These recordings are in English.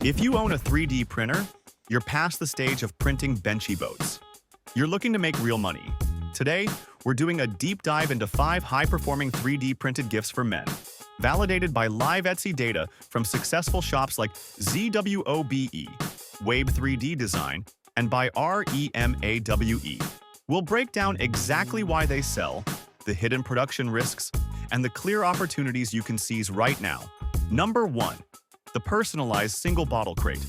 If you own a 3D printer, you're past the stage of printing benchy boats. You're looking to make real money. Today, we're doing a deep dive into 5 high-performing 3D printed gifts for men, validated by live Etsy data from successful shops like ZWOBE, Wabe 3D Design, and by REMAWE. We'll break down exactly why they sell, the hidden production risks, and the clear opportunities you can seize right now. Number 1. The personalized single bottle crate.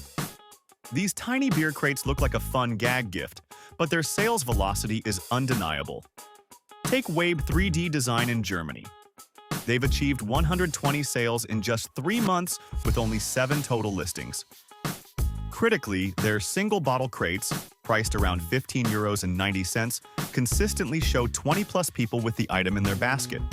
These tiny beer crates look like a fun gag gift, but their sales velocity is undeniable. Take Wabe 3D Design in Germany. They've achieved 120 sales in just 3 months with only 7 total listings. Critically, their single bottle crates, priced around €15.90, consistently show 20+ people with the item in their basket.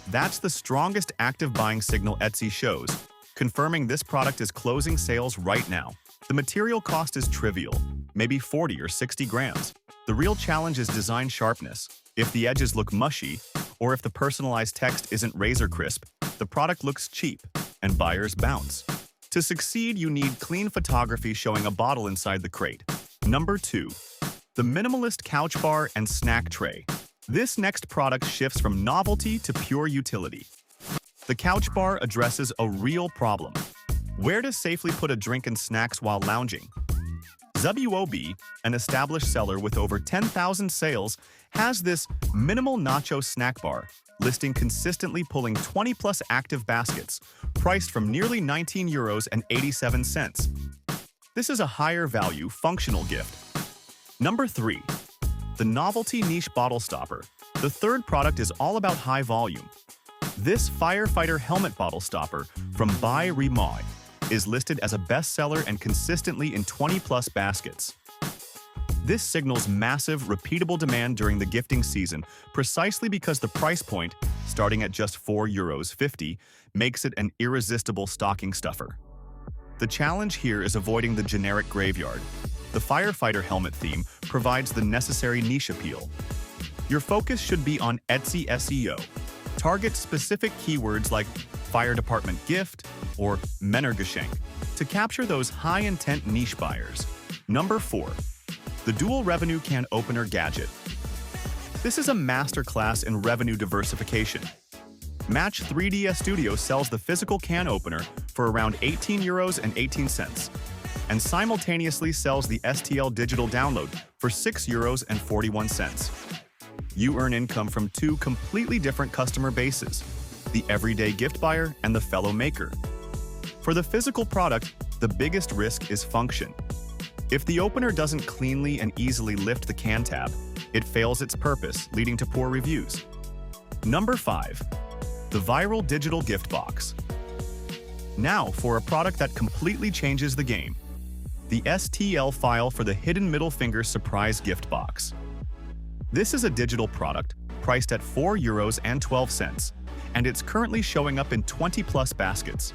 That's the strongest active buying signal Etsy shows, confirming this product is closing sales right now. The material cost is trivial, maybe 40 or 60 grams. The real challenge is design sharpness. If the edges look mushy, or if the personalized text isn't razor crisp, the product looks cheap, and buyers bounce. To succeed, you need clean photography showing a bottle inside the crate. Number 2. The minimalist couch bar and snack tray. This next product shifts from novelty to pure utility. The couch bar addresses a real problem: where to safely put a drink and snacks while lounging. ZWOB, an established seller with over 10,000 sales, has this minimal nacho snack bar, listing consistently pulling 20+ active baskets, priced from nearly €19.87. This is a higher value, functional gift. Number 3. The Novelty Niche Bottle Stopper. The third product is all about high volume. This firefighter helmet bottle stopper from By Remoy is listed as a bestseller and consistently in 20+ baskets. This signals massive, repeatable demand during the gifting season precisely because the price point, starting at just €4.50, makes it an irresistible stocking stuffer. The challenge here is avoiding the generic graveyard. The firefighter helmet theme provides the necessary niche appeal. Your focus should be on Etsy SEO. Target specific keywords like fire department gift or Männergeschenk to capture those high-intent niche buyers. Number 4. The dual revenue can opener gadget. This is a masterclass in revenue diversification. Match 3ds Studio sells the physical can opener for around €18.18 and simultaneously sells the STL digital download for €6.41. You earn income from 2 completely different customer bases: the everyday gift buyer and the fellow maker. For the physical product, the biggest risk is function. If the opener doesn't cleanly and easily lift the can tab, it fails its purpose, leading to poor reviews. Number 5. The viral digital gift box. Now for a product that completely changes the game: the STL file for the hidden middle finger surprise gift box. This is a digital product priced at €4.12, and it's currently showing up in 20+ baskets.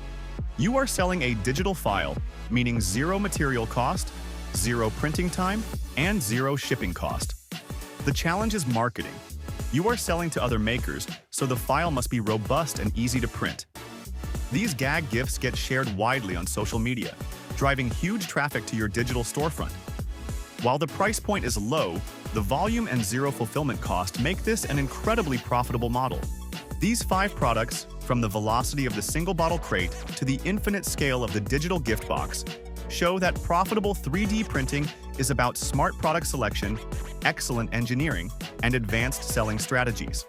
You are selling a digital file, meaning 0 material cost, 0 printing time, and 0 shipping cost. The challenge is marketing. You are selling to other makers, so the file must be robust and easy to print. These gag gifts get shared widely on social media, driving huge traffic to your digital storefront. While the price point is low, the volume and 0 fulfillment cost make this an incredibly profitable model. These 5 products, from the velocity of the single bottle crate to the infinite scale of the digital gift box, show that profitable 3D printing is about smart product selection, excellent engineering, and advanced selling strategies.